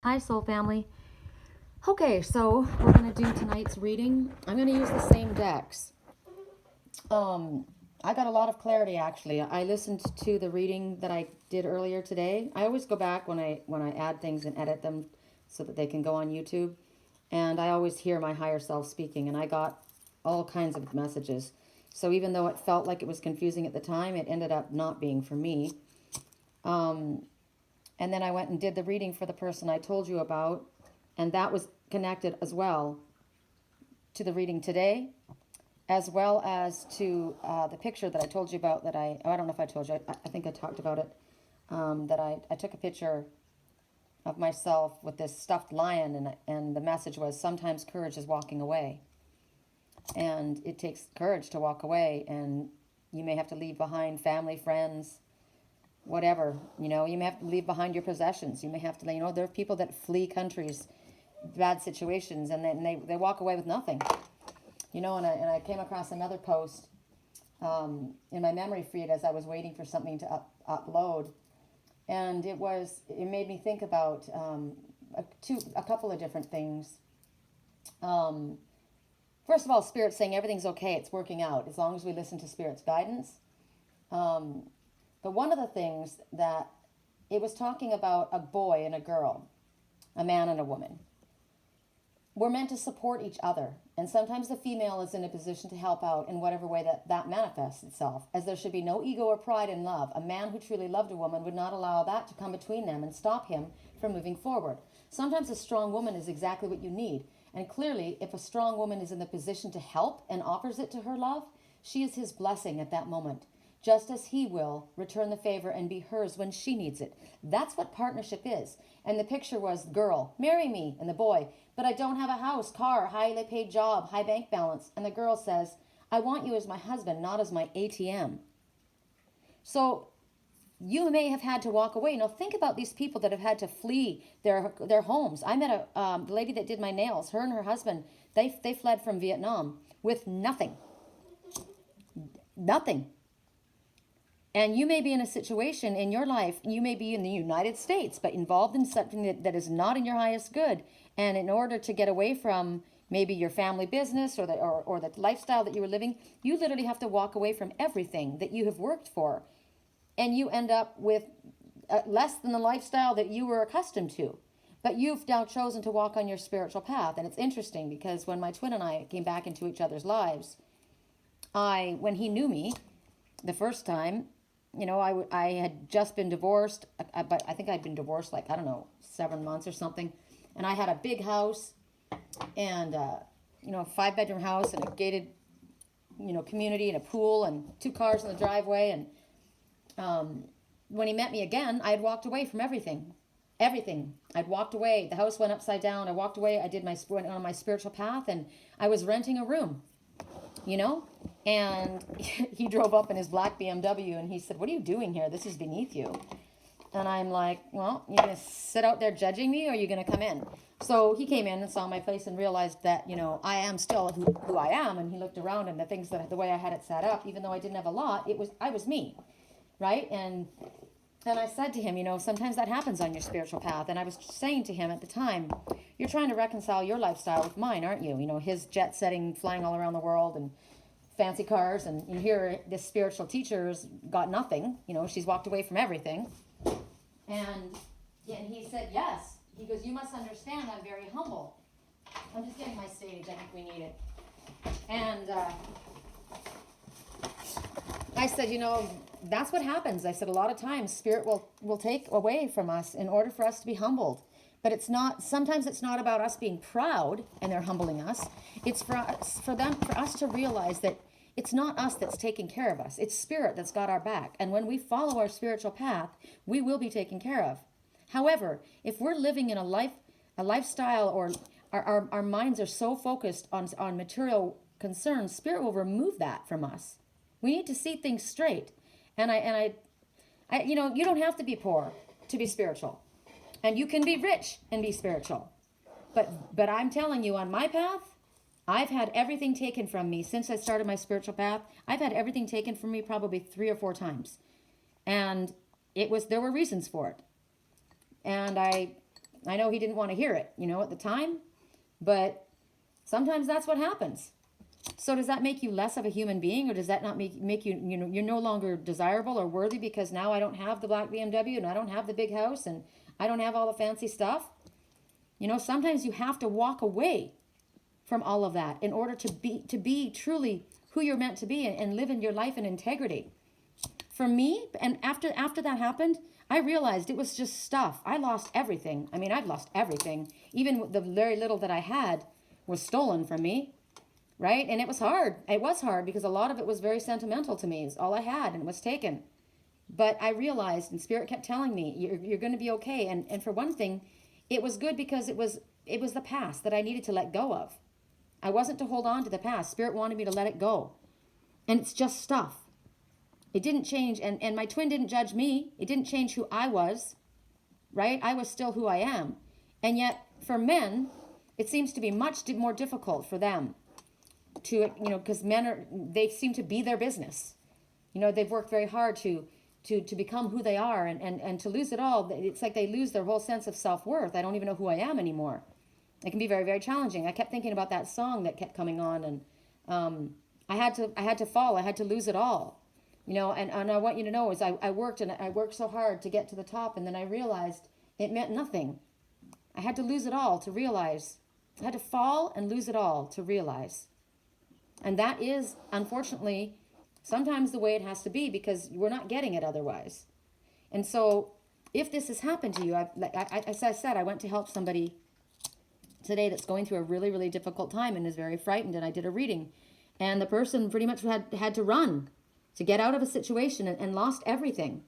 Hi, soul family. Okay, so we're going to do tonight's reading. I'm going to use the same decks. I got a lot of clarity actually. I listened to the reading that I did earlier today. I always go back when I add things and edit them so that they can go on YouTube. And I always hear my higher self speaking, and I got all kinds of messages. So even though it felt like it was confusing at the time, it ended up not being for me. And then I went and did the reading for the person I told you about, and that was connected as well to the reading today, as well as to the picture that I told you about that I don't know if I told you, I think I talked about it, that I took a picture of myself with this stuffed lion, and the message was, sometimes courage is walking away. And it takes courage to walk away, and you may have to leave behind family, friends, whatever, you may have to leave behind your possessions. You may have to, there are people that flee countries, bad situations, and then they walk away with nothing. And I came across another post in my memory feed as I was waiting for something to upload. And it made me think about a couple of different things. First of all, Spirit's saying everything's okay, it's working out, as long as we listen to Spirit's guidance. But one of the things that it was talking about a boy and a girl, a man and a woman. We're meant to support each other. And sometimes the female is in a position to help out in whatever way that manifests itself, as there should be no ego or pride in love. A man who truly loved a woman would not allow that to come between them and stop him from moving forward. Sometimes a strong woman is exactly what you need. And clearly, if a strong woman is in the position to help and offers it to her love, she is his blessing at that moment, just as he will return the favor and be hers when she needs it. That's what partnership is. And the picture was, girl, marry me, and the boy, but I don't have a house, car, highly paid job, high bank balance. And the girl says, I want you as my husband, not as my ATM. So you may have had to walk away. Now think about these people that have had to flee their homes. I met the lady that did my nails. Her and her husband, they fled from Vietnam with nothing. Nothing. And you may be in a situation in your life, you may be in the United States, but involved in something that is not in your highest good. And in order to get away from maybe your family business or the lifestyle that you were living, you literally have to walk away from everything that you have worked for. And you end up with less than the lifestyle that you were accustomed to. But you've now chosen to walk on your spiritual path. And it's interesting because when my twin and I came back into each other's lives, when he knew me the first time, I had just been divorced, but I think I'd been divorced 7 months or something. And I had a big house and, a 5-bedroom house and a gated, community and a pool and 2 cars in the driveway. And when he met me again, I had walked away from everything. Everything. I'd walked away. The house went upside down. I walked away. I went on my spiritual path, and I was renting a room. And he drove up in his black BMW and he said, what are you doing here? This is beneath you. And I'm like, well, you're going to sit out there judging me, or are you going to come in? So he came in and saw my place and realized that, I am still who I am. And he looked around, and the way I had it set up, even though I didn't have a lot, I was me. Right. And I said to him, sometimes that happens on your spiritual path. And I was saying to him at the time, you're trying to reconcile your lifestyle with mine, aren't you? His jet setting, flying all around the world and fancy cars. And you hear this spiritual teacher's got nothing. She's walked away from everything. And he said, yes. He goes, you must understand I'm very humble. I'm just getting my stage. I think we need it. And I said, that's what happens. I said, a lot of times Spirit will take away from us in order for us to be humbled. But sometimes it's not about us being proud and they're humbling us. It's for us to realize that it's not us that's taking care of us. It's Spirit that's got our back. And when we follow our spiritual path, we will be taken care of. However, if we're living in a lifestyle, or our minds are so focused on material concerns, Spirit will remove that from us. We need to see things straight. And I you don't have to be poor to be spiritual. And you can be rich and be spiritual. But I'm telling you, on my path, I've had everything taken from me since I started my spiritual path. I've had everything taken from me probably 3 or 4 times. And there were reasons for it. And I I know he didn't want to hear it, at the time, but sometimes that's what happens. So does that make you less of a human being, or does that not make you, you're no longer desirable or worthy because now I don't have the black BMW and I don't have the big house and I don't have all the fancy stuff? Sometimes you have to walk away from all of that in order to be truly who you're meant to be and live in your life in integrity. For me, and after that happened, I realized it was just stuff. I lost everything. I mean, I've lost everything. Even the very little that I had was stolen from me, right? And it was hard. It was hard because a lot of it was very sentimental to me. It's all I had and it was taken. But I realized, and Spirit kept telling me, you're going to be okay. And for one thing, it was good because it was the past that I needed to let go of. I wasn't to hold on to the past. Spirit wanted me to let it go. And it's just stuff. It didn't change, and my twin didn't judge me. It didn't change who I was, right? I was still who I am. And yet, for men, it seems to be much more difficult for them to, because they seem to be their business. They've worked very hard to become who they are, and to lose it all, it's like they lose their whole sense of self-worth. I don't even know who I am anymore. It can be very, very challenging. I kept thinking about that song that kept coming on, and I had to fall. I had to lose it all. And I want you to know is I worked so hard to get to the top, and then I realized it meant nothing. I had to lose it all to realize. I had to fall and lose it all to realize. And that is, unfortunately, sometimes the way it has to be because we're not getting it otherwise. And so if this has happened to you, as I said, I went to help somebody today that's going through a really, really difficult time and is very frightened, and I did a reading. And the person pretty much had to run to get out of a situation and lost everything,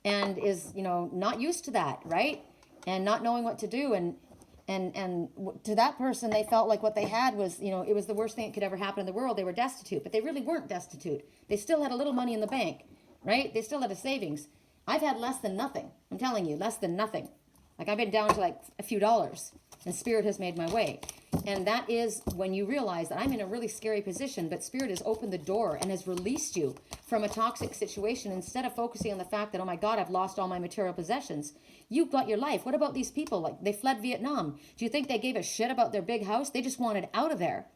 and is not used to that, right? And not knowing what to do, and to that person, they felt like what they had was it was the worst thing that could ever happen in the world. They were destitute, but they really weren't destitute. They still had a little money in the bank, right? They still had a savings. I've had less than nothing. I'm telling you, less than nothing. Like I've been down to like a few dollars, and Spirit has made my way. And that is when you realize that I'm in a really scary position, but Spirit has opened the door and has released you from a toxic situation. Instead of focusing on the fact that, oh my God, I've lost all my material possessions. You've got your life. What about these people? Like they fled Vietnam. Do you think they gave a shit about their big house? They just wanted out of there.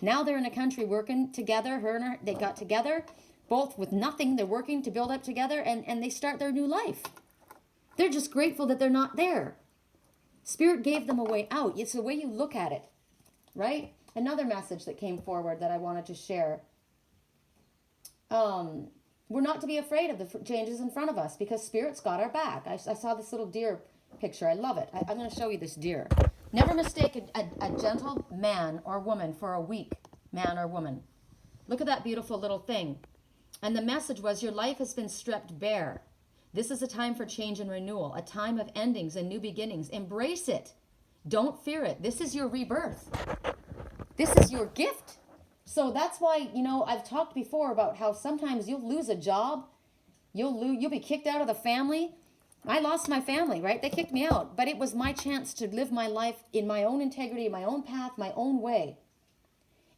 Now they're in a country working together. They got together, both with nothing. They're working to build up together, and they start their new life. They're just grateful that they're not there. Spirit gave them a way out. It's the way you look at it, right? Another message that came forward that I wanted to share. We're not to be afraid of the changes in front of us because Spirit's got our back. I saw this little deer picture. I love it. I'm going to show you this deer. Never mistake a gentle man or woman for a weak man or woman. Look at that beautiful little thing. And the message was, your life has been stripped bare. This is a time for change and renewal, a time of endings and new beginnings. Embrace it. Don't fear it. This is your rebirth. This is your gift. So that's why, I've talked before about how sometimes you'll lose a job. You'll be kicked out of the family. I lost my family, right? They kicked me out. But it was my chance to live my life in my own integrity, my own path, my own way.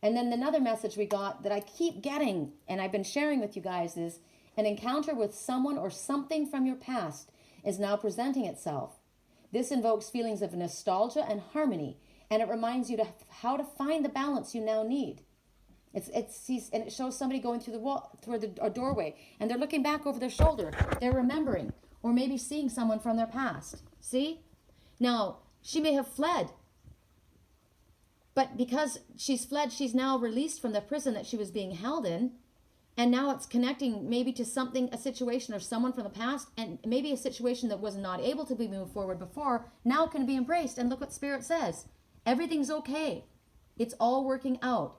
And then another message we got that I keep getting, and I've been sharing with you guys, is an encounter with someone or something from your past is now presenting itself. This invokes feelings of nostalgia and harmony, and it reminds you how to find the balance you now need. And it shows somebody going through a doorway, and they're looking back over their shoulder. They're remembering, or maybe seeing someone from their past. See? Now, she may have fled, but because she's fled, she's now released from the prison that she was being held in. And now it's connecting maybe to something, a situation or someone from the past, and maybe a situation that was not able to be moved forward before, now can be embraced. And look what Spirit says. Everything's okay. It's all working out.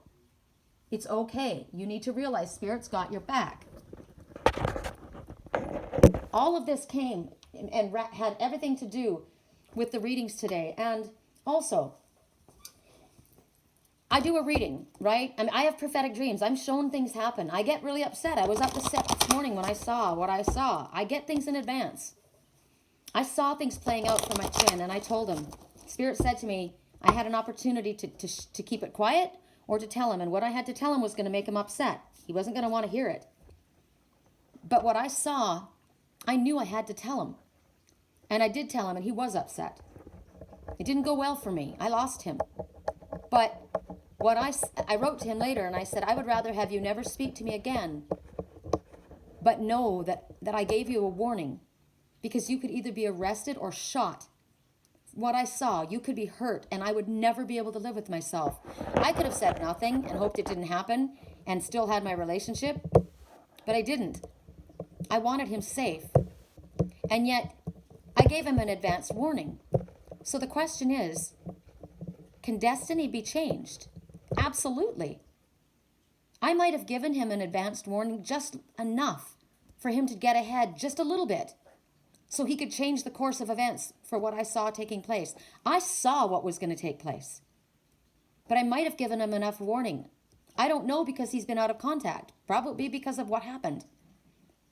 It's okay. You need to realize Spirit's got your back. All of this came and had everything to do with the readings today. And also, I do a reading, right? I mean, I have prophetic dreams. I'm shown things happen. I get really upset. I was up this morning when I saw what I saw. I get things in advance. I saw things playing out for my twin, and I told him. Spirit said to me, I had an opportunity to keep it quiet or to tell him. And what I had to tell him was going to make him upset. He wasn't going to want to hear it. But what I saw, I knew I had to tell him. And I did tell him, and he was upset. It didn't go well for me. I lost him. But what I wrote to him later, and I said, I would rather have you never speak to me again, but know that I gave you a warning, because you could either be arrested or shot. What I saw, you could be hurt, and I would never be able to live with myself. I could have said nothing and hoped it didn't happen and still had my relationship, but I didn't. I wanted him safe. And yet, I gave him an advance warning. So the question is, can destiny be changed? Absolutely. I might have given him an advanced warning just enough for him to get ahead just a little bit, so he could change the course of events for what I saw taking place. I saw what was going to take place, but I might have given him enough warning. I don't know, because he's been out of contact, probably because of what happened.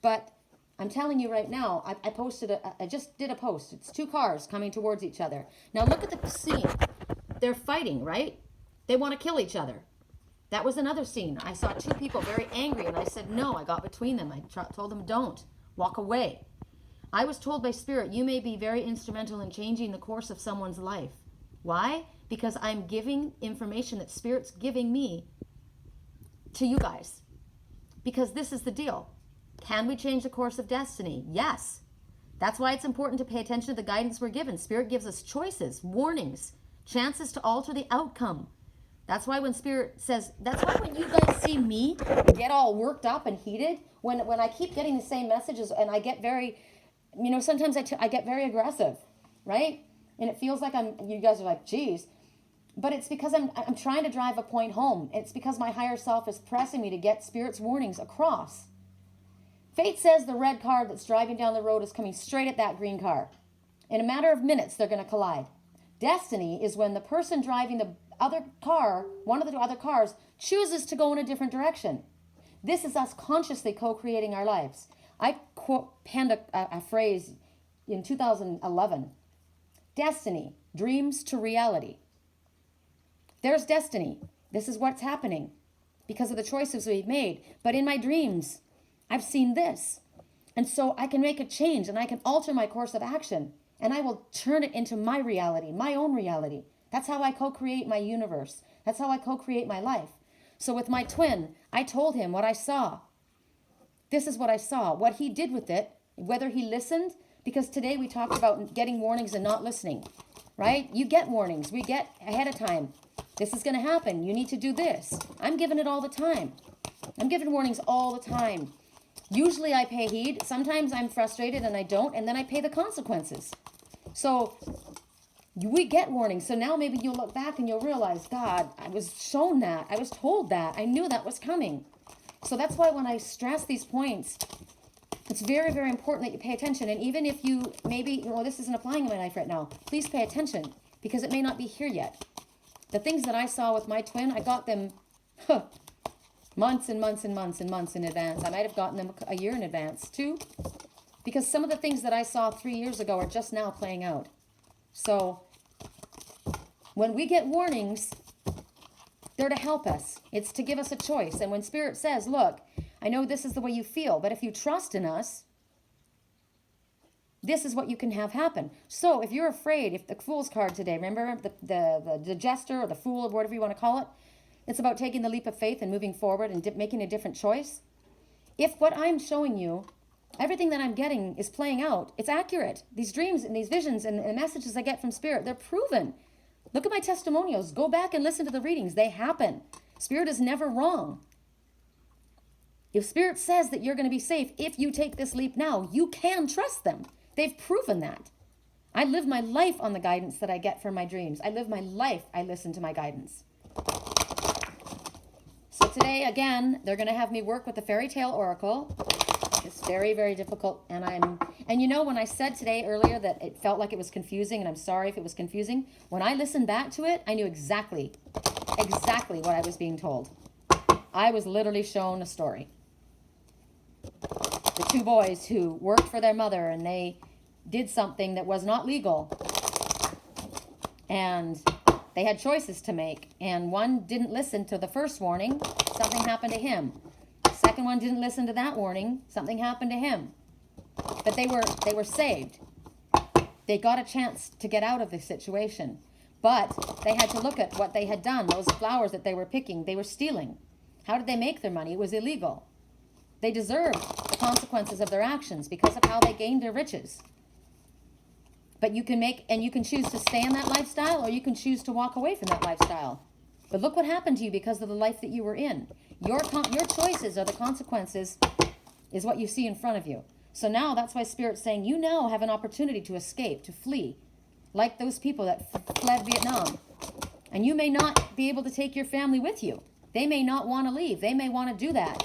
But I'm telling you right now, I just did a post. It's 2 cars coming towards each other. Now look at the scene. They're fighting, right? They want to kill each other. That was another scene. I saw 2 people very angry, and I said, no, I got between them. I told them, don't, walk away. I was told by Spirit, you may be very instrumental in changing the course of someone's life. Why? Because I'm giving information that Spirit's giving me to you guys. Because this is the deal. Can we change the course of destiny? Yes. That's why it's important to pay attention to the guidance we're given. Spirit gives us choices, warnings, chances to alter the outcome. That's why when Spirit says, that's why when you guys see me get all worked up and heated, when I keep getting the same messages and I get very, sometimes I get very aggressive, right? And it feels like you guys are like, geez. But it's because I'm trying to drive a point home. It's because my higher self is pressing me to get Spirit's warnings across. Fate says the red car that's driving down the road is coming straight at that green car. In a matter of minutes, they're going to collide. Destiny is when the person driving the other car, one of the other cars, chooses to go in a different direction. This is us consciously co-creating our lives. I penned a phrase in 2011. Destiny, dreams to reality. There's destiny. This is what's happening because of the choices we've made. But in my dreams, I've seen this. And so I can make a change and I can alter my course of action. And I will turn it into my reality, my own reality. That's how I co-create my universe. That's how I co-create my life. So with my twin, I told him what I saw. This is what I saw. What he did with it, whether he listened, because today we talked about getting warnings and not listening, right? You get warnings. We get ahead of time. This is going to happen. You need to do this. I'm giving it all the time. I'm giving warnings all the time. Usually I pay heed. Sometimes I'm frustrated and I don't, and then I pay the consequences. So we get warnings. So now maybe you'll look back and you'll realize, God, I was shown that. I was told that. I knew that was coming. So that's why when I stress these points, it's very, very important that you pay attention. And even if you maybe, this isn't applying in my life right now, please pay attention because it may not be here yet. The things that I saw with my twin, I got them months and months and months and months in advance. I might have gotten them a year in advance too, because some of the things that I saw 3 years ago are just now playing out. So when we get warnings, they're to help us. It's to give us a choice. And when Spirit says, look, I know this is the way you feel, but if you trust in us, this is what you can have happen. So if you're afraid, if the Fool's card today, remember the jester or the fool or whatever you want to call it, it's about taking the leap of faith and moving forward and making a different choice. If what I'm showing you, everything that I'm getting is playing out, it's accurate. These dreams and these visions and the messages I get from Spirit, they're proven. Look at my testimonials. Go back and listen to the readings. They happen. Spirit is never wrong. If Spirit says that you're going to be safe, if you take this leap now, you can trust them. They've proven that. I live my life on the guidance that I get from my dreams. I live my life, I listen to my guidance. So today, again, they're going to have me work with the Faerytale Oracle. It's very, very difficult. And when I said today earlier that it felt like it was confusing, and I'm sorry if it was confusing, when I listened back to it, I knew exactly what I was being told. I was literally shown a story. The 2 boys who worked for their mother and they did something that was not legal. And they had choices to make. And one didn't listen to the first warning. Something happened to him. The second one didn't listen to that warning. Something happened to him. But they were saved. They got a chance to get out of the situation. But they had to look at what they had done. Those flowers that they were picking, they were stealing. How did they make their money? It was illegal. They deserved the consequences of their actions because of how they gained their riches. But you can choose to stay in that lifestyle, or you can choose to walk away from that lifestyle. But look what happened to you because of the life that you were in. Your choices are the consequences, is what you see in front of you. So now that's why Spirit's saying you now have an opportunity to escape, to flee, like those people that fled Vietnam. And you may not be able to take your family with you. They may not want to leave. They may want to do that.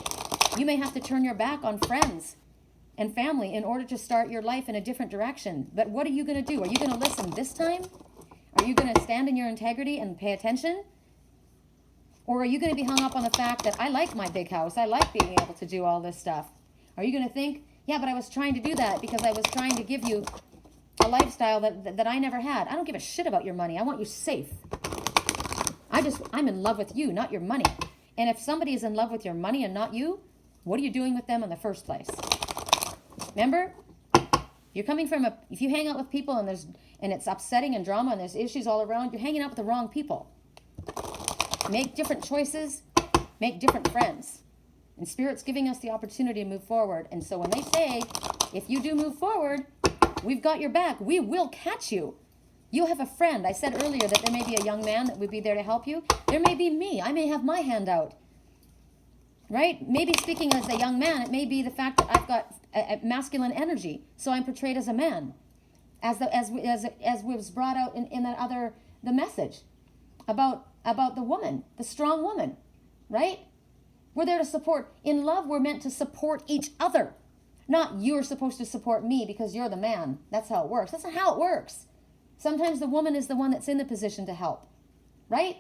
You may have to turn your back on friends and family in order to start your life in a different direction. But what are you going to do? Are you going to listen this time? Are you going to stand in your integrity and pay attention? Or are you going to be hung up on the fact that I like my big house, I like being able to do all this stuff? Are you going to think, yeah, but I was trying to do that because I was trying to give you a lifestyle that I never had. I don't give a shit about your money. I want you safe. I'm in love with you, not your money. And if somebody is in love with your money and not you, what are you doing with them in the first place? Remember, you're coming from if you hang out with people and it's upsetting and drama and there's issues all around, you're hanging out with the wrong people. Make different choices, make different friends. And Spirit's giving us the opportunity to move forward. And so when they say, if you do move forward, we've got your back, we will catch you. You have a friend. I said earlier that there may be a young man that would be there to help you. There may be me. I may have my hand out. Right? Maybe speaking as a young man, it may be the fact that I've got a masculine energy, so I'm portrayed as a man, as was brought out in the message about the woman, the strong woman, right? We're there to support. In love, we're meant to support each other, not you're supposed to support me because you're the man. That's how it works. That's not how it works. Sometimes the woman is the one that's in the position to help, right?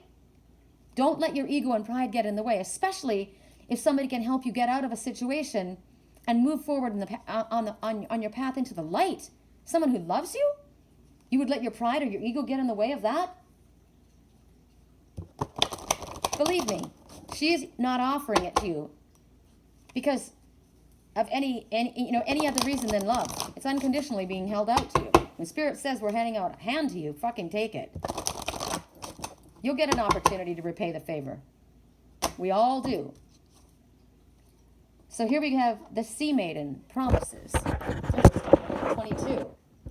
Don't let your ego and pride get in the way, especially if somebody can help you get out of a situation and move forward on your path into the light. Someone who loves you? You would let your pride or your ego get in the way of that? Believe me, she's not offering it to you because of any other reason than love. It's unconditionally being held out to you. When Spirit says we're handing out a hand to you, fucking take it. You'll get an opportunity to repay the favor. We all do. So here we have the Sea Maiden promises. 22.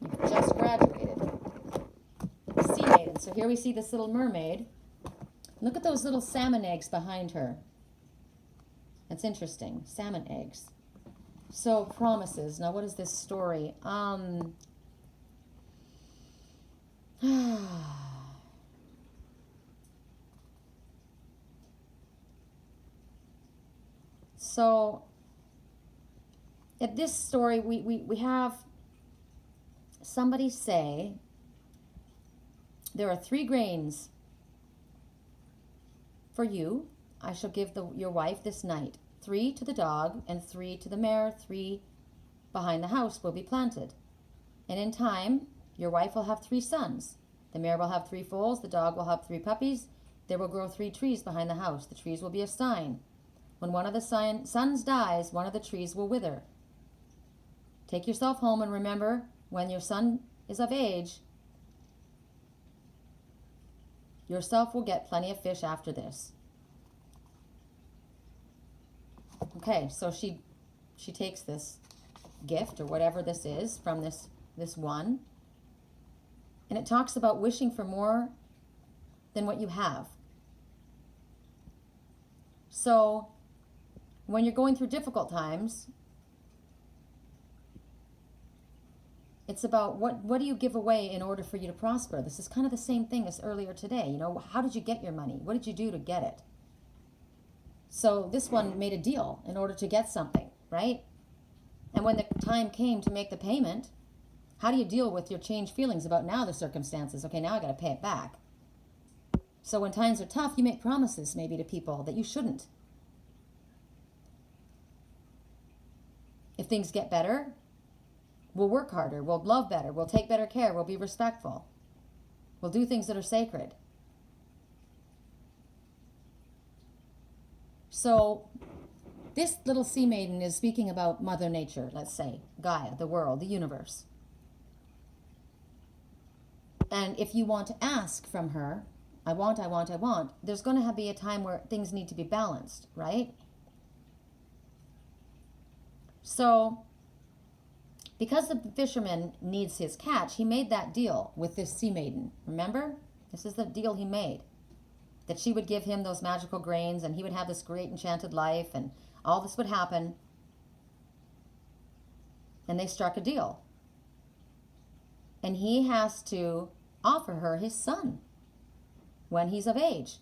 You've just graduated. The Sea Maiden. So here we see this little mermaid. Look at those little salmon eggs behind her. That's interesting. Salmon eggs. So promises. Now what is this story? So at this story, we have somebody say, there are 3 grains for you. I shall give your wife this night. 3 to the dog and 3 to the mare. 3 behind the house will be planted. And in time, your wife will have 3 sons. The mare will have 3 foals. The dog will have 3 puppies. There will grow 3 trees behind the house. The trees will be a sign. When one of the sons dies, one of the trees will wither. Take yourself home and remember, when your son is of age, yourself will get plenty of fish after this. Okay, so she takes this gift or whatever this is from this one, and it talks about wishing for more than what you have. So when you're going through difficult times, it's about what do you give away in order for you to prosper. This is kind of the same thing as earlier today. How did you get your money? What did you do to get it? So this one made a deal in order to get something, right? And when the time came to make the payment, how do you deal with your changed feelings about now the circumstances? Okay, now I got to pay it back. So when times are tough, you make promises maybe to people that you shouldn't. If things get better, we'll work harder, we'll love better, we'll take better care, we'll be respectful. We'll do things that are sacred. So this little sea maiden is speaking about Mother Nature, let's say, Gaia, the world, the universe. And if you want to ask from her, I want, there's going to be a time where things need to be balanced, right? So, because the fisherman needs his catch, he made that deal with this sea maiden. Remember? This is the deal he made. That she would give him those magical grains and he would have this great enchanted life and all this would happen. And they struck a deal. And he has to offer her his son when he's of age.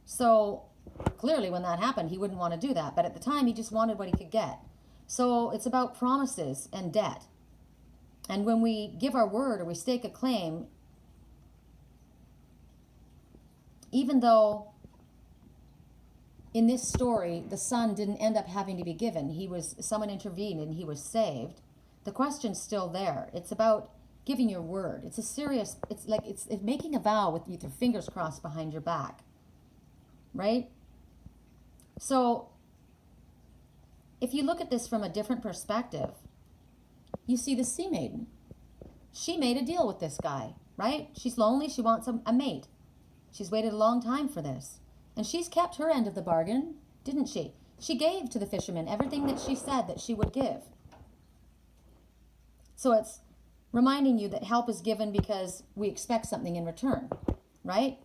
So clearly when that happened, he wouldn't want to do that. But at the time, he just wanted what he could get. So it's about promises and debt. And when we give our word or we stake a claim, even though in this story, the son didn't end up having to be given, someone intervened and he was saved, the question's still there. It's about giving your word. It's making a vow with your fingers crossed behind your back, right? So if you look at this from a different perspective, you see the sea maiden. She made a deal with this guy, right? She's lonely. She wants a mate. She's waited a long time for this. And she's kept her end of the bargain, didn't she? She gave to the fisherman everything that she said that she would give. So it's reminding you that help is given because we expect something in return, right?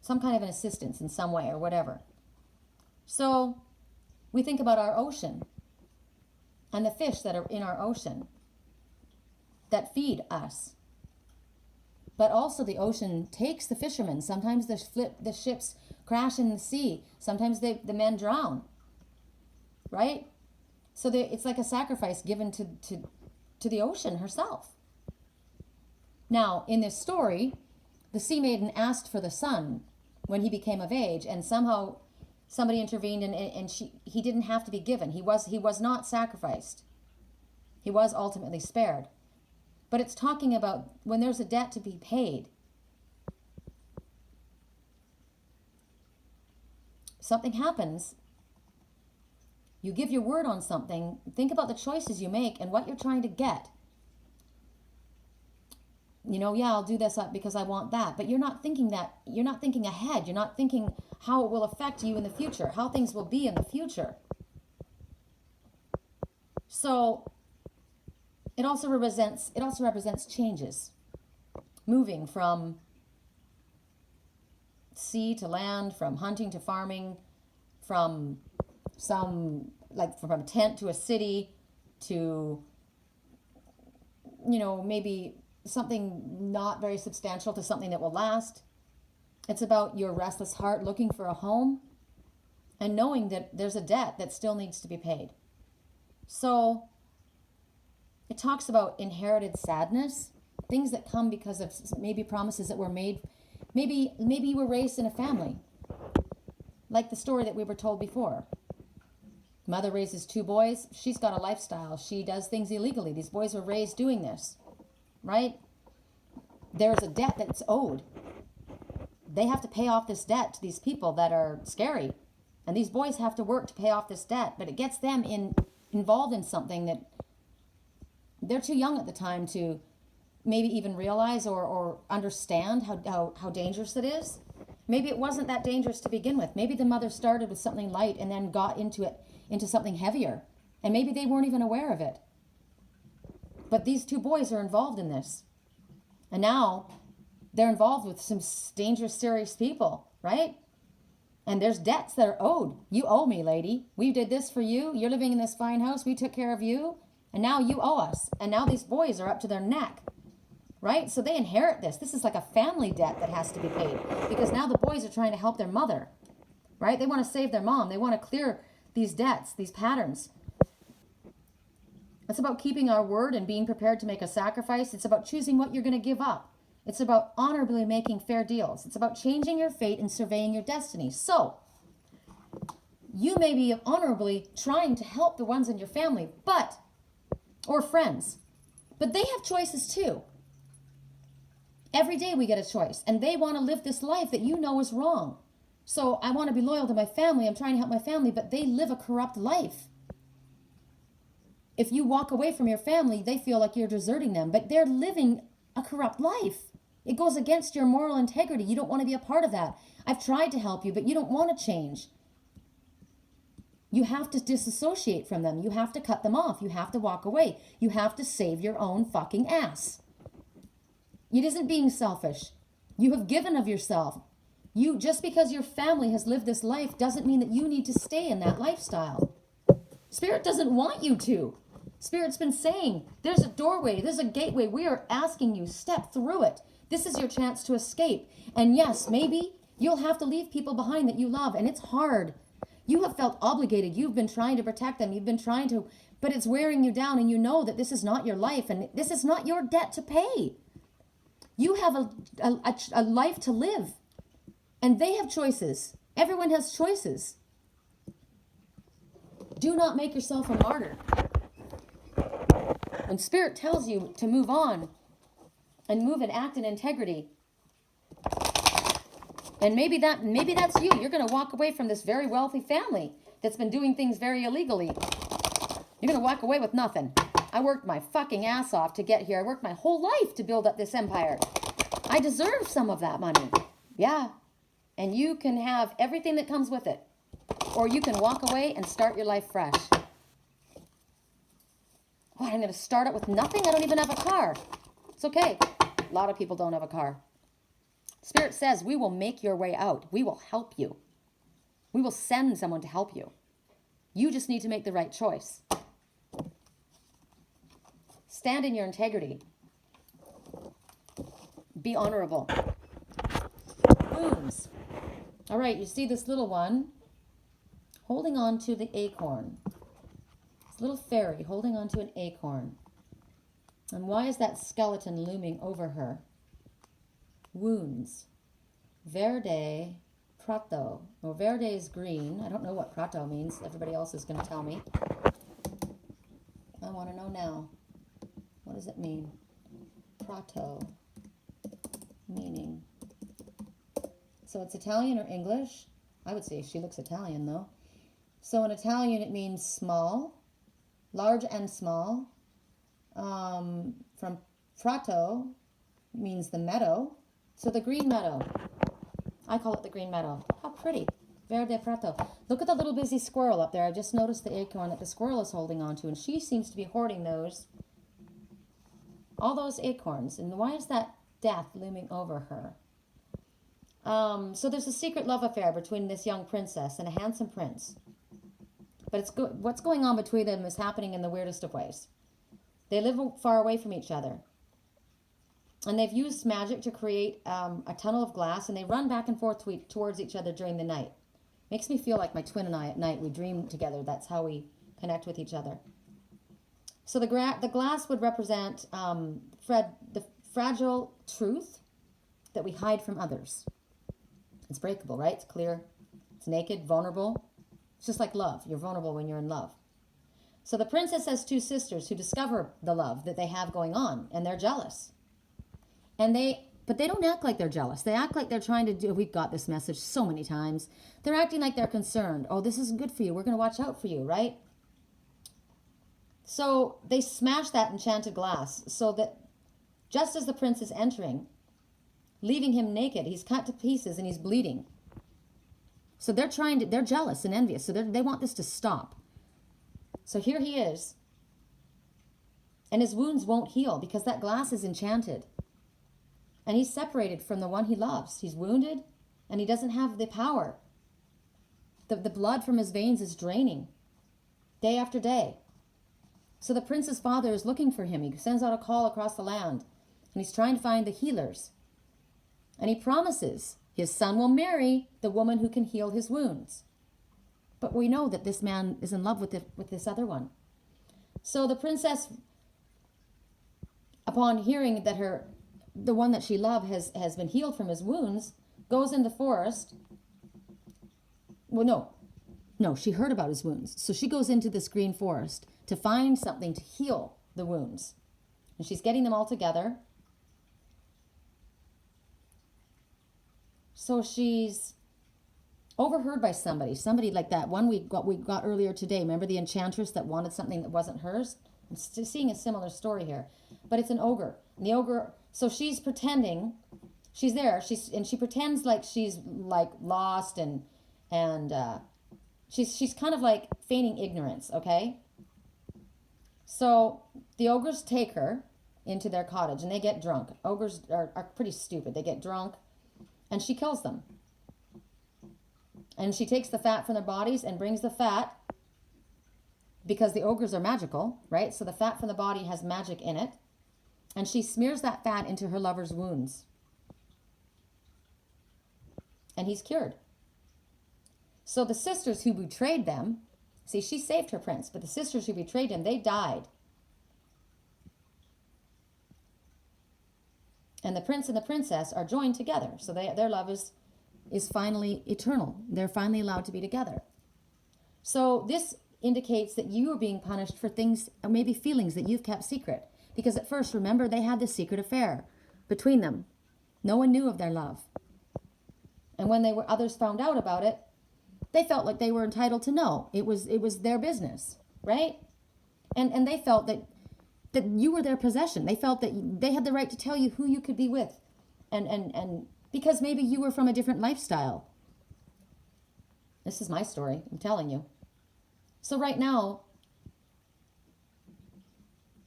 Some kind of an assistance in some way or whatever. So we think about our ocean and the fish that are in our ocean that feed us. But also the ocean takes the fishermen. Sometimes the ships crash in the sea. Sometimes the men drown, right? So it's like a sacrifice given to the ocean herself. Now, in this story, the sea maiden asked for the son when he became of age, and somehow somebody intervened and he didn't have to be given. He was not sacrificed. He was ultimately spared. But it's talking about when there's a debt to be paid. Something happens. You give your word on something. Think about the choices you make and what you're trying to get. I'll do this because I want that. But you're not thinking that. You're not thinking ahead. You're not thinking how it will affect you in the future, how things will be in the future. So it also represents changes. Moving from sea to land, from hunting to farming, from a tent to a city to, maybe something not very substantial to something that will last. It's about your restless heart looking for a home and knowing that there's a debt that still needs to be paid. So it talks about inherited sadness, things that come because of maybe promises that were made. Maybe you were raised in a family, like the story that we were told before. Mother raises 2 boys. She's got a lifestyle. She does things illegally. These boys were raised doing this, right? There's a debt that's owed. They have to pay off this debt to these people that are scary. And these boys have to work to pay off this debt. But it gets them involved in something that they're too young at the time to maybe even realize or understand how dangerous it is. Maybe it wasn't that dangerous to begin with. Maybe the mother started with something light and then got into something heavier. And maybe they weren't even aware of it. But these 2 boys are involved in this. And now they're involved with some dangerous, serious people, right? And there's debts that are owed. You owe me, lady. We did this for you. You're living in this fine house. We took care of you. And now you owe us. And now these boys are up to their neck, right? So they inherit this. This is like a family debt that has to be paid because now the boys are trying to help their mother, right? They want to save their mom. They want to clear these debts, these patterns. It's about keeping our word and being prepared to make a sacrifice. It's about choosing what you're going to give up. It's about honorably making fair deals. It's about changing your fate and surveying your destiny. So, you may be honorably trying to help the ones in your family, or friends, but they have choices too. Every day we get a choice, and they want to live this life that you know is wrong. So I want to be loyal to my family. I'm trying to help my family, but they live a corrupt life. If you walk away from your family, they feel like you're deserting them, but they're living a corrupt life. It goes against your moral integrity. You don't want to be a part of that. I've tried to help you, but you don't want to change. You have to disassociate from them. You have to cut them off. You have to walk away. You have to save your own fucking ass. It isn't being selfish. You have given of yourself. Just because your family has lived this life doesn't mean that you need to stay in that lifestyle. Spirit doesn't want you to. Spirit's been saying, there's a doorway, there's a gateway. We are asking you, step through it. This is your chance to escape. And yes, maybe you'll have to leave people behind that you love, and it's hard. You have felt obligated. You've been trying to protect them. You've been trying to, but it's wearing you down, and you know that this is not your life, and this is not your debt to pay. You have a life to live, and they have choices. Everyone has choices. Do not make yourself a martyr. When Spirit tells you to move on and move and act in integrity, and maybe that's you. You're going to walk away from this very wealthy family that's been doing things very illegally. You're going to walk away with nothing. I worked my fucking ass off to get here. I worked my whole life to build up this empire. I deserve some of that money. Yeah. And you can have everything that comes with it. Or you can walk away and start your life fresh. What, I'm going to start it with nothing? I don't even have a car. It's okay. A lot of people don't have a car. Spirit says, we will make your way out. We will help you. We will send someone to help you. You just need to make the right choice. Stand in your integrity. Be honorable. Wounds. All right, you see this little one holding on to the acorn. This little fairy holding on to an acorn. And why is that skeleton looming over her? Wounds. Verde, Prato. Well, Verde is green. I don't know what Prato means. Everybody else is going to tell me. I want to know now. What does it mean? Prato. Meaning. So it's Italian or English? I would say she looks Italian, though. So in Italian, it means small, large and small. From Prato means the meadow. So the green meadow. I call it the green meadow. How pretty. Verde Prato. Look at the little busy squirrel up there. I just noticed the acorn that the squirrel is holding on to, and she seems to be hoarding those. All those acorns. And why is that death looming over her? So there's a secret love affair between this young princess and a handsome prince. But what's going on between them is happening in the weirdest of ways. They live far away from each other. And they've used magic to create a tunnel of glass, and they run back and forth towards each other during the night. Makes me feel like my twin and I at night, we dream together. That's how we connect with each other. So the glass would represent the fragile truth that we hide from others. It's breakable, right? It's clear. It's naked, vulnerable. It's just like love. You're vulnerable when you're in love. So the princess has two sisters who discover the love that they have going on, and they're jealous. But they don't act like they're jealous. They act like they're trying to do, we've got this message so many times. They're acting like they're concerned. Oh, this isn't good for you. We're going to watch out for you, right? So they smash that enchanted glass so that just as the prince is entering, leaving him naked, he's cut to pieces and he's bleeding. So they're jealous and envious. So they want this to stop. So here he is. And his wounds won't heal because that glass is enchanted. And he's separated from the one he loves. He's wounded and he doesn't have the power. The blood from his veins is draining day after day. So the prince's father is looking for him. He sends out a call across the land and he's trying to find the healers. And he promises his son will marry the woman who can heal his wounds. But we know that this man is in love with this other one. So the princess, upon hearing that the one that she loved has been healed from his wounds, goes in the forest. Well, no, she heard about his wounds. So she goes into this green forest to find something to heal the wounds. And she's getting them all together. So she's overheard by somebody like that one we got earlier today. Remember the enchantress that wanted something that wasn't hers? I'm seeing a similar story here. But it's an ogre. And the ogre So she's pretending she's there. She pretends like she's like lost and she's kind of like feigning ignorance, okay? So the ogres take her into their cottage and they get drunk. Ogres are pretty stupid. They get drunk and she kills them. And she takes the fat from their bodies and brings the fat, because the ogres are magical, right? So the fat from the body has magic in it. And she smears that fat into her lover's wounds. And he's cured. So the sisters who betrayed them, see, she saved her prince, but the sisters who betrayed him, they died. And the prince and the princess are joined together. So their love is finally eternal. They're finally allowed to be together. So this indicates that you are being punished for things, or maybe feelings that you've kept secret. Because at first, remember, they had this secret affair between them. No one knew of their love. And when others found out about it, they felt like they were entitled to know. It was their business, right? And they felt that you were their possession. They felt that they had the right to tell you who you could be with. And because maybe you were from a different lifestyle. This is my story, I'm telling you. So right now,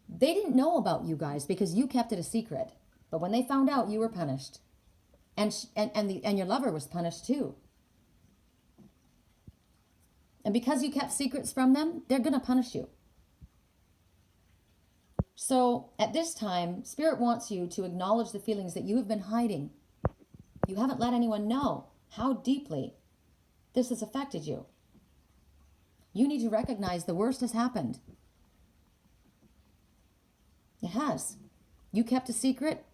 they didn't know about you guys because you kept it a secret. But when they found out, you were punished. And your lover was punished too. And because you kept secrets from them, they're going to punish you. So at this time, Spirit wants you to acknowledge the feelings that you have been hiding. You haven't let anyone know how deeply this has affected you. You need to recognize the worst has happened. It has. You kept a secret.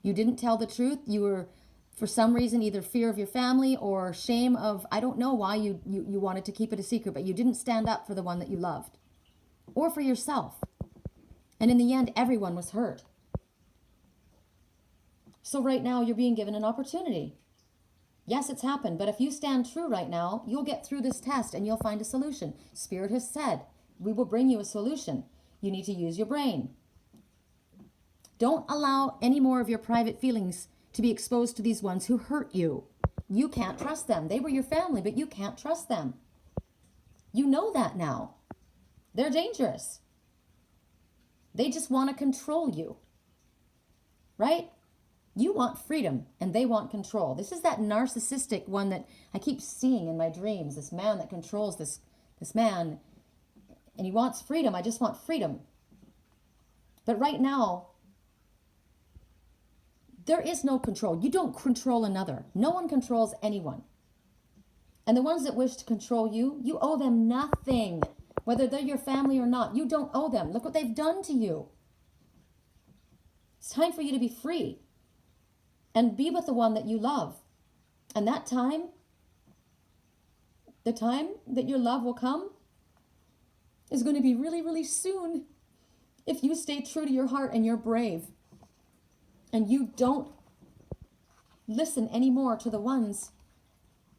You didn't tell the truth. You were, for some reason, either fear of your family or shame of, I don't know why you wanted to keep it a secret, but you didn't stand up for the one that you loved or for yourself. And in the end, everyone was hurt. So right now, you're being given an opportunity. Yes, it's happened, but if you stand true right now, you'll get through this test and you'll find a solution. Spirit has said, we will bring you a solution. You need to use your brain. Don't allow any more of your private feelings to be exposed to these ones who hurt you. You can't trust them. They were your family, but you can't trust them. You know that now. They're dangerous. They just want to control you. Right? You want freedom and they want control. This is that narcissistic one that I keep seeing in my dreams. This man that controls this man. And he wants freedom. I just want freedom. But right now, there is no control. You don't control another. No one controls anyone. And the ones that wish to control you, you owe them nothing. Whether they're your family or not, you don't owe them. Look what they've done to you. It's time for you to be free and be with the one that you love. And that time, the time that your love will come is going to be really, really soon if you stay true to your heart and you're brave. And you don't listen anymore to the ones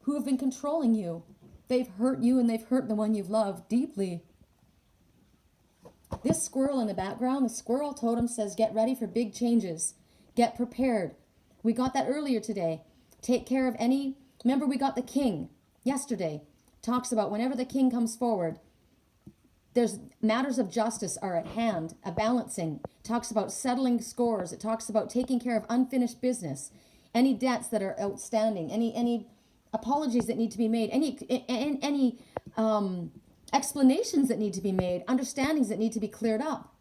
who have been controlling you. They've hurt you and they've hurt the one you've loved deeply. This squirrel in the background, the squirrel totem says, get ready for big changes. Get prepared. We got that earlier today. Take care of any... Remember, we got the king yesterday. Talks about whenever the king comes forward, there's matters of justice are at hand, a balancing. Talks about settling scores. It talks about taking care of unfinished business, any debts that are outstanding, any apologies that need to be made, any explanations that need to be made, understandings that need to be cleared up,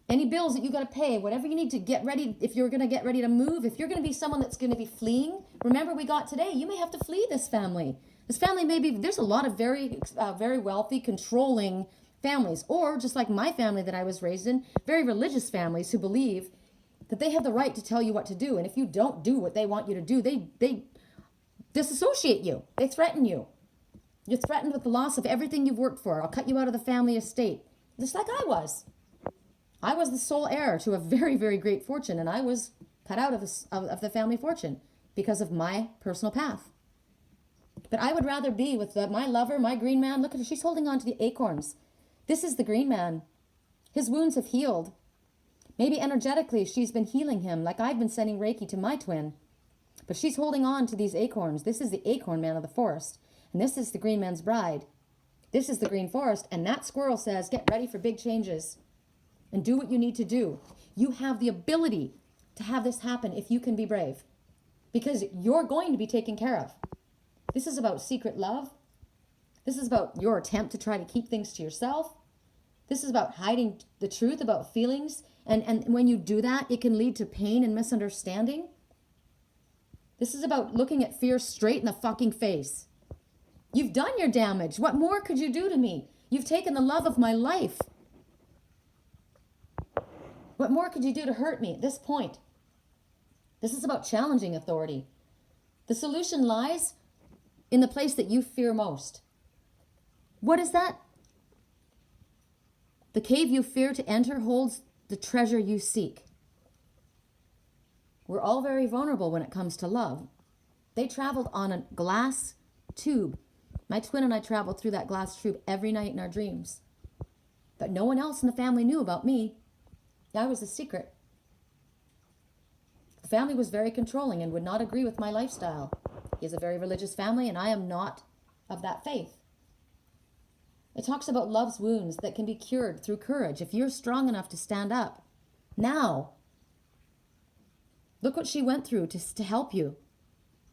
any bills that you got to pay, whatever you need to get ready. If you're going to get ready to move, if you're going to be someone that's going to be fleeing, remember we got today, you may have to flee this family. This family there's a lot of very wealthy, controlling families, or just like my family that I was raised in, very religious families who believe that they have the right to tell you what to do. And if you don't do what they want you to do, they disassociate you. They threaten you. You're threatened with the loss of everything you've worked for. I'll cut you out of the family estate. Just like I was. I was the sole heir to a very, very great fortune, and I was cut out of the family fortune because of my personal path. But I would rather be with my lover, my green man. Look at her. She's holding on to the acorns. This is the green man. His wounds have healed. Maybe energetically she's been healing him like I've been sending Reiki to my twin. But she's holding on to these acorns. This is the acorn man of the forest. And this is the green man's bride. This is the green forest. And that squirrel says, get ready for big changes and do what you need to do. You have the ability to have this happen if you can be brave, because you're going to be taken care of. This is about secret love. This is about your attempt to try to keep things to yourself. This is about hiding the truth about feelings. And when you do that, it can lead to pain and misunderstanding. This is about looking at fear straight in the fucking face. You've done your damage. What more could you do to me? You've taken the love of my life. What more could you do to hurt me at this point? This is about challenging authority. The solution lies in the place that you fear most. What is that? The cave you fear to enter holds the treasure you seek. We're all very vulnerable when it comes to love. They traveled on a glass tube. My twin and I traveled through that glass tube every night in our dreams. But no one else in the family knew about me. I was the secret. The family was very controlling and would not agree with my lifestyle. He is a very religious family, and I am not of that faith. It talks about love's wounds that can be cured through courage if you're strong enough to stand up. Now, look what she went through to help you.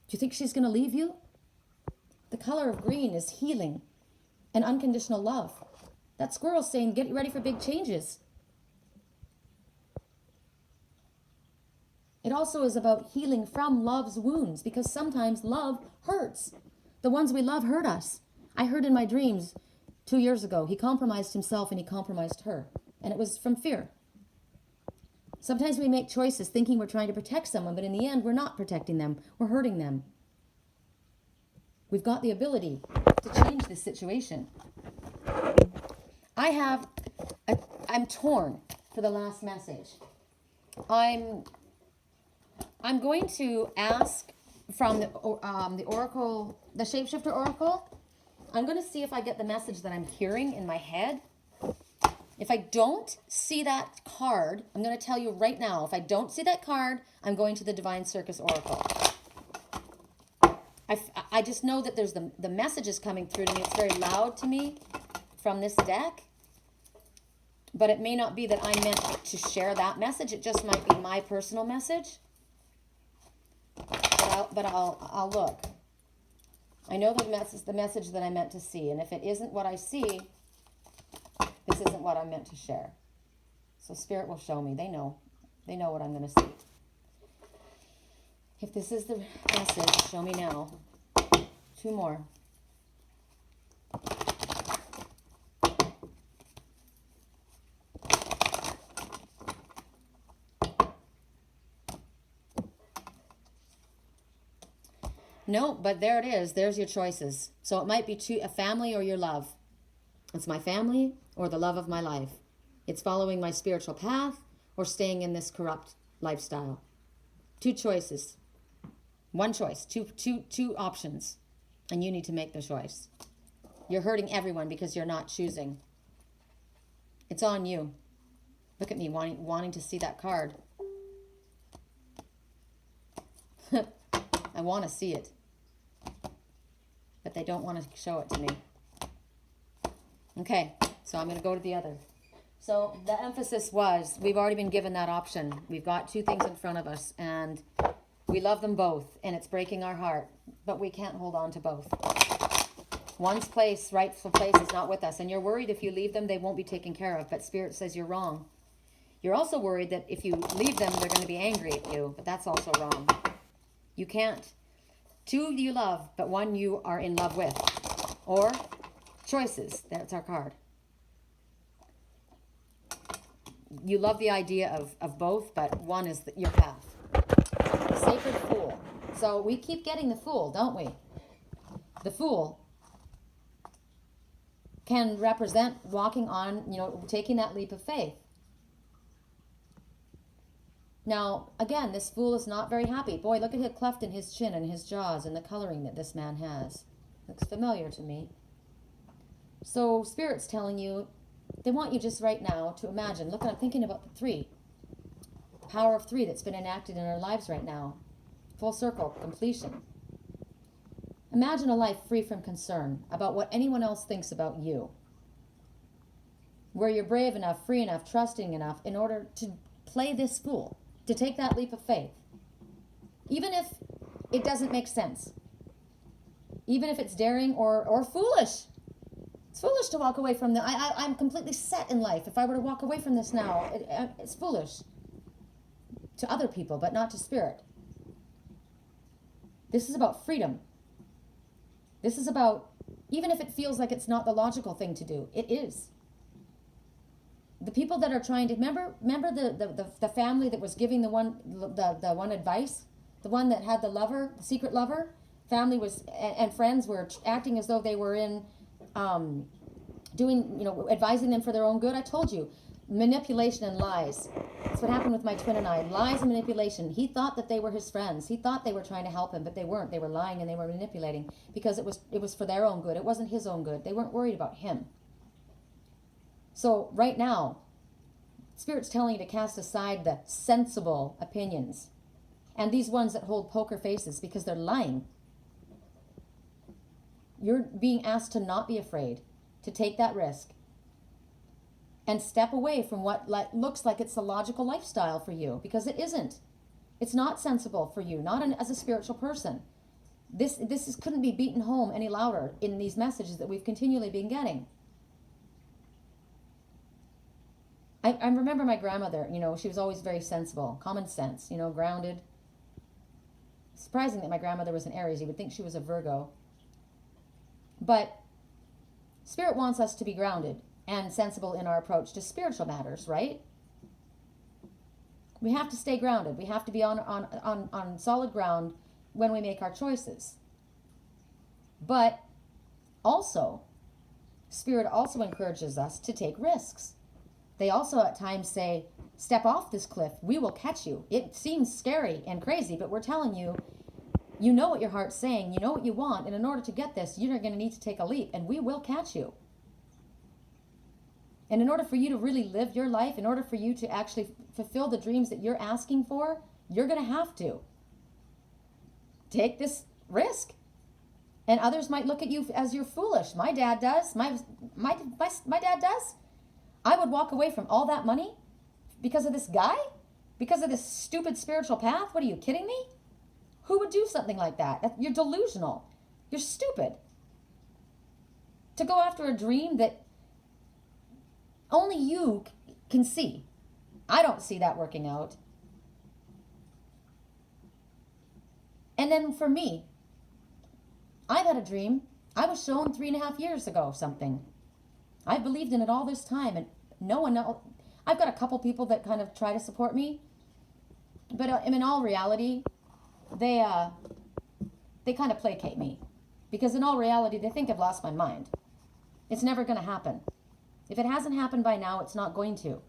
Do you think she's going to leave you? The color of green is healing and unconditional love. That squirrel's saying, get ready for big changes. It also is about healing from love's wounds, because sometimes love hurts. The ones we love hurt us. I heard in my dreams 2 years ago, he compromised himself and he compromised her. And it was from fear. Sometimes we make choices thinking we're trying to protect someone, but in the end, we're not protecting them. We're hurting them. We've got the ability to change this situation. I'm torn for the last message. I'm going to ask from the oracle, the shapeshifter oracle. I'm going to see if I get the message that I'm hearing in my head. If I don't see that card, I'm going to tell you right now, if I don't see that card, I'm going to the Divine Circus oracle. I just know that there's the messages coming through to me. It's very loud to me from this deck. But it may not be that I'm meant to share that message. It just might be my personal message. But I'll look. I know the message that I meant to see. And if it isn't what I see, this isn't what I'm meant to share. So Spirit will show me. They know. They know what I'm going to see. If this is the message, show me now. 2 more. No, but there it is. There's your choices. So it might be a family or your love. It's my family or the love of my life. It's following my spiritual path or staying in this corrupt lifestyle. 2 choices. 1 choice. Two options. And you need to make the choice. You're hurting everyone because you're not choosing. It's on you. Look at me wanting to see that card. I want to see it. But they don't want to show it to me. Okay, so I'm going to go to the other. So the emphasis was, we've already been given that option. We've got 2 things in front of us, and we love them both, and it's breaking our heart. But we can't hold on to both. One's rightful place is not with us, and you're worried if you leave them, they won't be taken care of. But Spirit says you're wrong. You're also worried that if you leave them, they're going to be angry at you, but that's also wrong. You can't. 2 you love, but 1 you are in love with. Or choices. That's our card. You love the idea of both, but 1 is your path. The Sacred Fool. So we keep getting the Fool, don't we? The Fool can represent walking on, taking that leap of faith. Now, again, this Fool is not very happy. Boy, look at the cleft in his chin and his jaws and the coloring that this man has. Looks familiar to me. So Spirit's telling you, they want you just right now to imagine. Look, I'm thinking about the 3. power of 3 that's been enacted in our lives right now. Full circle, completion. Imagine a life free from concern about what anyone else thinks about you, where you're brave enough, free enough, trusting enough in order to play this fool, to take that leap of faith. Even if it doesn't make sense. Even if it's daring or foolish. It's foolish to walk away from the... I'm completely set in life. If I were to walk away from this now, it's foolish. To other people, but not to spirit. This is about freedom. This is about, even if it feels like it's not the logical thing to do, it is. The people that are trying to... Remember the family that was giving the one advice? The one that had the lover, the secret lover? Family was, and friends were acting as though they were in, advising them for their own good. I told you, manipulation and lies. That's what happened with my twin and I. Lies and manipulation. He thought that they were his friends. He thought they were trying to help him, but they weren't. They were lying and they were manipulating because it was for their own good. It wasn't his own good. They weren't worried about him. So right now, Spirit's telling you to cast aside the sensible opinions and these ones that hold poker faces because they're lying. You're being asked to not be afraid, to take that risk, and step away from what looks like it's the logical lifestyle for you, because it isn't. It's not sensible for you, not as a spiritual person. This couldn't be beaten home any louder in these messages that we've continually been getting. I remember my grandmother, she was always very sensible, common sense, grounded. Surprising that my grandmother was an Aries. You would think she was a Virgo. But Spirit wants us to be grounded and sensible in our approach to spiritual matters, right? We have to stay grounded. We have to be on solid ground when we make our choices. But also, Spirit also encourages us to take risks. They also at times say, step off this cliff. We will catch you. It seems scary and crazy, but we're telling you, you know what your heart's saying. You know what you want. And in order to get this, you're going to need to take a leap, and we will catch you. And in order for you to really live your life, in order for you to actually fulfill the dreams that you're asking for, you're going to have to take this risk. And others might look at you as you're foolish. My dad does. My dad does. I would walk away from all that money because of this guy? Because of this stupid spiritual path? What are you, kidding me? Who would do something like that? You're delusional. You're stupid. To go after a dream that only you can see. I don't see that working out. And then for me, I've had a dream. I was shown 3.5 years ago something. I believed in it all this time, and no one else. I've got a couple people that kind of try to support me, but in all reality, they kind of placate me, because in all reality, they think I've lost my mind. It's never going to happen. If it hasn't happened by now, it's not going to.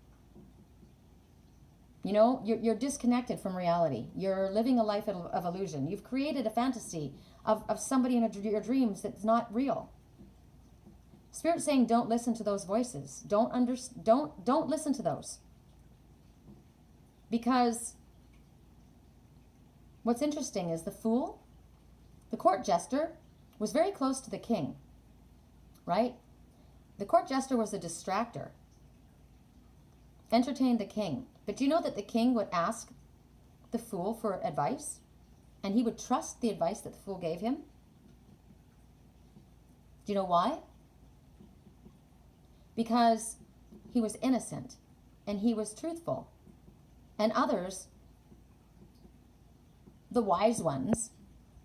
You're disconnected from reality. You're living a life of illusion. You've created a fantasy of somebody in your dreams that's not real. Spirit's saying, don't listen to those voices. Don't listen to those. Because what's interesting is the fool, the court jester, was very close to the king, right? The court jester was a distractor, entertained the king. But do you know that the king would ask the fool for advice, and he would trust the advice that the fool gave him? Do you know why? Because he was innocent and he was truthful. And others, the wise ones,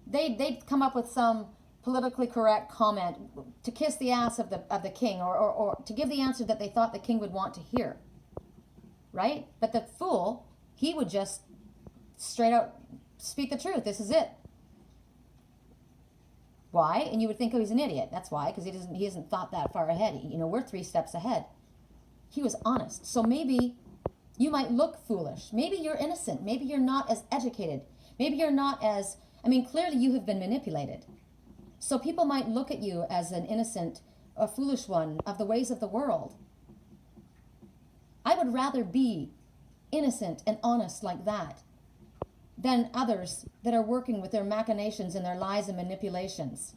they'd come up with some politically correct comment to kiss the ass of the king, or to give the answer that they thought the king would want to hear. Right? But the fool, he would just straight out speak the truth. This is it. Why? And you would think, oh, he's an idiot. That's why, because he hasn't thought that far ahead. We're 3 steps ahead. He was honest. So maybe you might look foolish. Maybe you're innocent. Maybe you're not as educated. Maybe you're not as, clearly you have been manipulated. So people might look at you as an innocent, a foolish one of the ways of the world. I would rather be innocent and honest like that than others that are working with their machinations and their lies and manipulations.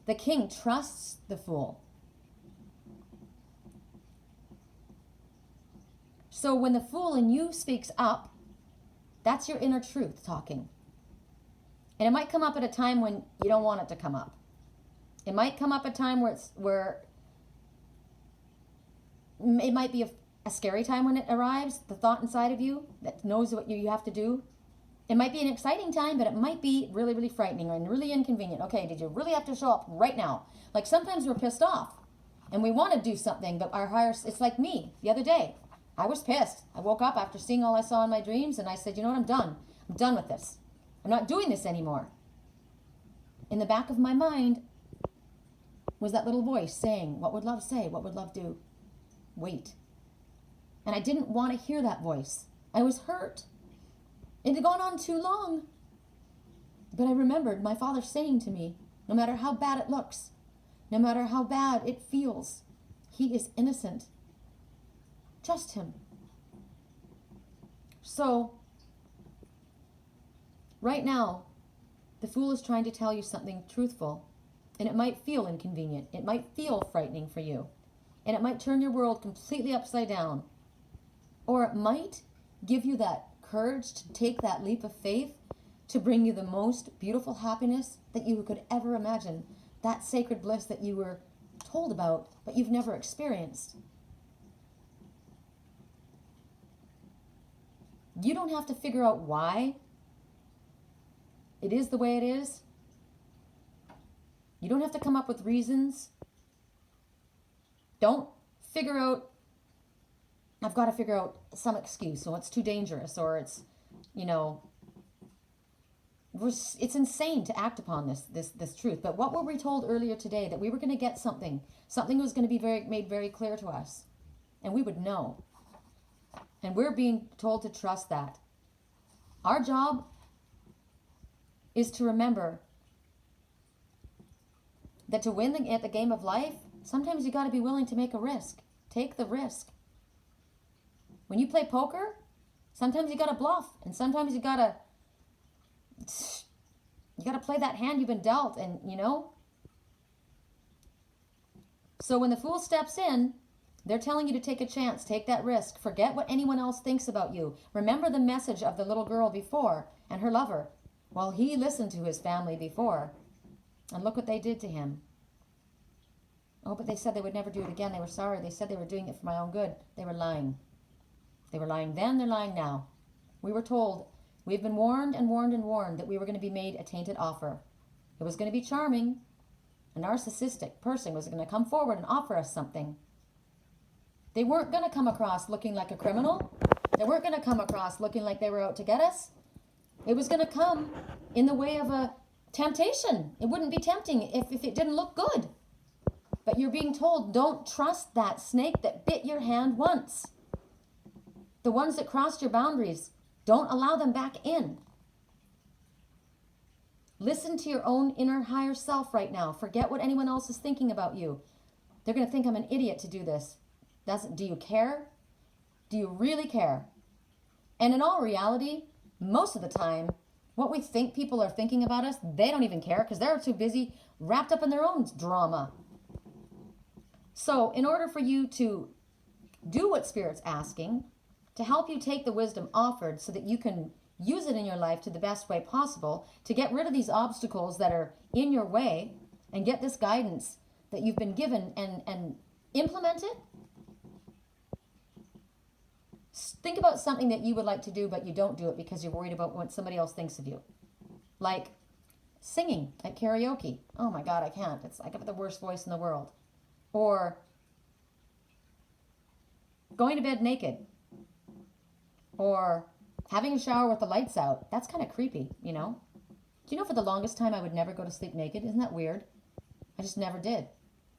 The king trusts the fool. So when the fool in you speaks up, that's your inner truth talking. And it might come up at a time when you don't want it to come up. It might come up at a time where it might be a scary time when it arrives, the thought inside of you that knows what you have to do. It might be an exciting time, but it might be really, really frightening and really inconvenient. Okay, did you really have to show up right now? Like sometimes we're pissed off and we want to do something, but it's like me the other day. I was pissed. I woke up after seeing all I saw in my dreams and I said, you know what, I'm done. I'm done with this. I'm not doing this anymore. In the back of my mind was that little voice saying, what would love say? What would love do? Wait. And I didn't want to hear that voice. I was hurt. It had gone on too long. But I remembered my father saying to me, no matter how bad it looks, no matter how bad it feels, he is innocent. Trust him. So, right now, the fool is trying to tell you something truthful, and it might feel inconvenient. It might feel frightening for you, and it might turn your world completely upside down. Or it might give you that courage to take that leap of faith to bring you the most beautiful happiness that you could ever imagine, that sacred bliss that you were told about, but you've never experienced. You don't have to figure out why it is the way it is. You don't have to come up with reasons. Don't figure out, I've got to figure out some excuse, or it's too dangerous, or it's, it's insane to act upon this truth. But what were we told earlier today? That we were going to get something. Something was going to be made very clear to us. And we would know. And we're being told to trust that. Our job is to remember that to win at the game of life, sometimes you got to be willing to make a risk. Take the risk. When you play poker, sometimes you got to bluff, and sometimes you got to play that hand you've been dealt, and So when the fool steps in, they're telling you to take a chance, take that risk, forget what anyone else thinks about you. Remember the message of the little girl before and her lover. Well, he listened to his family before, and look what they did to him. Oh, but they said they would never do it again. They were sorry. They said they were doing it for my own good. They were lying. They were lying then, they're lying now. We were told, we've been warned and warned and warned that we were going to be made a tainted offer. It was going to be charming. A narcissistic person was going to come forward and offer us something. They weren't going to come across looking like a criminal. They weren't going to come across looking like they were out to get us. It was going to come in the way of a temptation. It wouldn't be tempting if it didn't look good. But you're being told, don't trust that snake that bit your hand once. The ones that crossed your boundaries, don't allow them back in. Listen to your own inner higher self right now. Forget what anyone else is thinking about you. They're going to think I'm an idiot to do this. Do you care? Do you really care? And in all reality, most of the time, what we think people are thinking about us, they don't even care because they're too busy wrapped up in their own drama. So in order for you to do what Spirit's asking, to help you take the wisdom offered so that you can use it in your life to the best way possible, to get rid of these obstacles that are in your way and get this guidance that you've been given and implement it. Think about something that you would like to do, but you don't do it because you're worried about what somebody else thinks of you. Like singing at karaoke. Oh my God, I can't. I got the worst voice in the world. Or going to bed naked. Or having a shower with the lights out. That's kind of creepy, Do you know for the longest time I would never go to sleep naked? Isn't that weird? I just never did.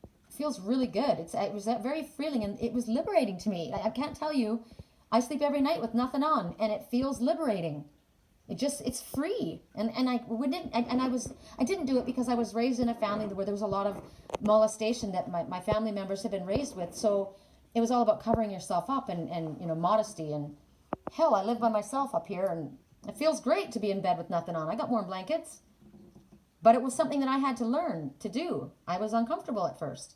It feels really good. It was that very freeing, and it was liberating to me. I can't tell you. I sleep every night with nothing on, and it feels liberating. It's free. And I didn't do it because I was raised in a family where there was a lot of molestation that my family members had been raised with. So it was all about covering yourself up and modesty. And hell, I live by myself up here, and it feels great to be in bed with nothing on. I got warm blankets. But it was something that I had to learn to do. I was uncomfortable at first.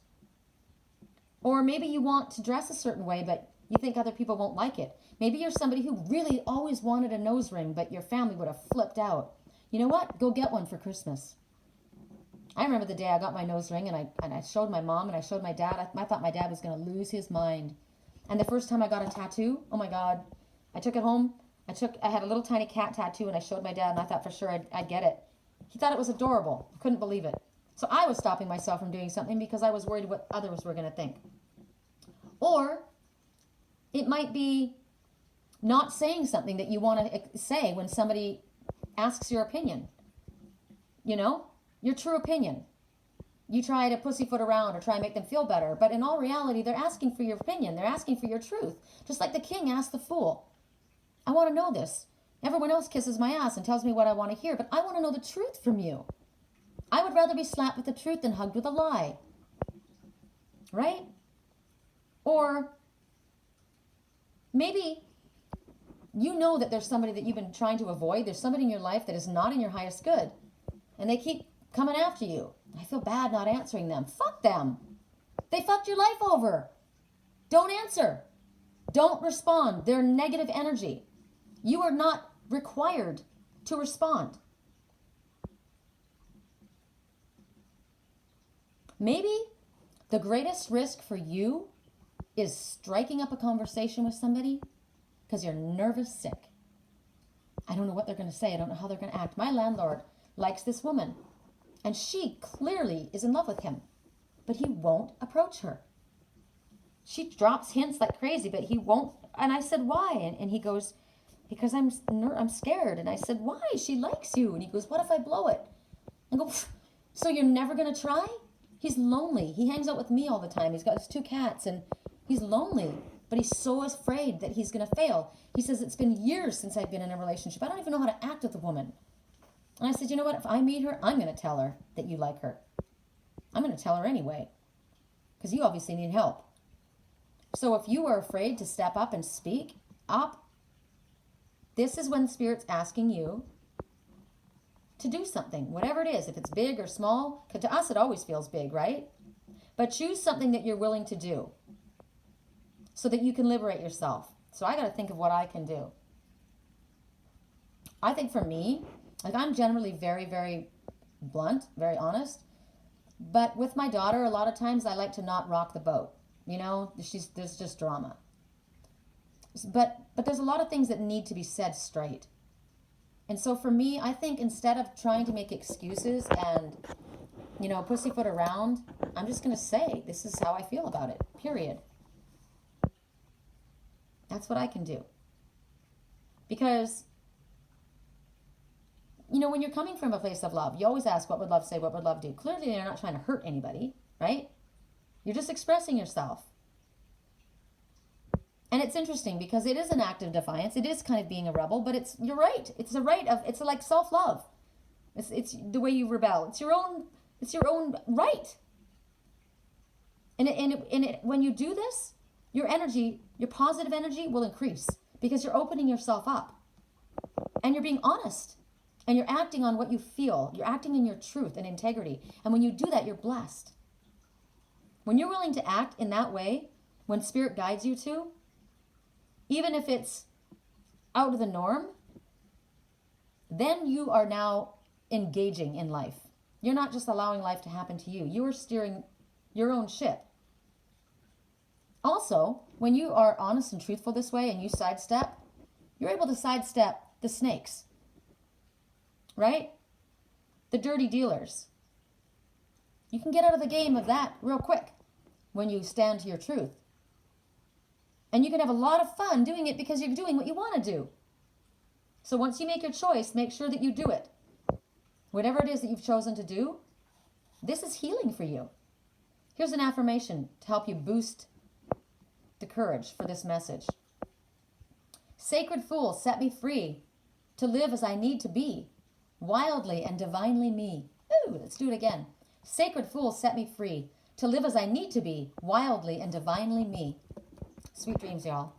Or maybe you want to dress a certain way, but you think other people won't like it. Maybe you're somebody who really always wanted a nose ring, but your family would have flipped out. You know what? Go get one for Christmas. I remember the day I got my nose ring, and I showed my mom and I showed my dad. I thought my dad was going to lose his mind. And the first time I got a tattoo, oh my God, I took it home. I had a little tiny cat tattoo, and I showed my dad, and I thought for sure I'd get it. He thought it was adorable. I couldn't believe it. So I was stopping myself from doing something because I was worried what others were going to think. Or it might be not saying something that you want to say when somebody asks your opinion. Your true opinion. You try to pussyfoot around or try and make them feel better. But in all reality, they're asking for your opinion. They're asking for your truth. Just like the king asked the fool. I want to know this. Everyone else kisses my ass and tells me what I want to hear, but I want to know the truth from you. I would rather be slapped with the truth than hugged with a lie. Right? Or maybe you know that there's somebody that you've been trying to avoid. There's somebody in your life that is not in your highest good. And they keep coming after you. I feel bad not answering them. Fuck them. They fucked your life over. Don't answer. Don't respond. They're negative energy. You are not required to respond. Maybe the greatest risk for you is striking up a conversation with somebody because you're nervous sick. I don't know what they're going to say. I don't know how they're going to act. My landlord likes this woman, and she clearly is in love with him, but he won't approach her. She drops hints like crazy, but he won't. And I said, why? And he goes, because I'm scared. And I said, why? She likes you. And he goes, what if I blow it? I go, so you're never going to try? He's lonely. He hangs out with me all the time. He's got his 2 cats, and he's lonely. But he's so afraid that he's going to fail. He says, it's been years since I've been in a relationship. I don't even know how to act with a woman. And I said, you know what? If I meet her, I'm going to tell her that you like her. I'm going to tell her anyway. Because you obviously need help. So if you are afraid to step up and speak up, this is when Spirit's asking you to do something, whatever it is, if it's big or small. Because to us, it always feels big, right? But choose something that you're willing to do so that you can liberate yourself. So I got to think of what I can do. I think for me, like I'm generally very, very blunt, very honest. But with my daughter, a lot of times I like to not rock the boat. There's just drama. But there's a lot of things that need to be said straight. And so for me, I think instead of trying to make excuses and, pussyfoot around, I'm just going to say, this is how I feel about it, period. That's what I can do. Because, when you're coming from a place of love, you always ask, what would love say? What would love do? Clearly, you're not trying to hurt anybody, right? You're just expressing yourself. And it's interesting because it is an act of defiance. It is kind of being a rebel, but you're right. It's like self-love. It's the way you rebel. It's your own right. And when you do this, your energy, your positive energy will increase because you're opening yourself up and you're being honest and you're acting on what you feel. You're acting in your truth and integrity. And when you do that, you're blessed. When you're willing to act in that way, when Spirit guides you to, even if it's out of the norm, then you are now engaging in life. You're not just allowing life to happen to you. You are steering your own ship. Also, when you are honest and truthful this way and you sidestep, you're able to sidestep the snakes, right? The dirty dealers. You can get out of the game of that real quick when you stand to your truth. And you can have a lot of fun doing it because you're doing what you want to do. So once you make your choice, make sure that you do it. Whatever it is that you've chosen to do, this is healing for you. Here's an affirmation to help you boost the courage for this message. Sacred fool, set me free to live as I need to be, wildly and divinely me. Ooh, let's do it again. Sacred fool, set me free to live as I need to be, wildly and divinely me. Sweet dreams, y'all.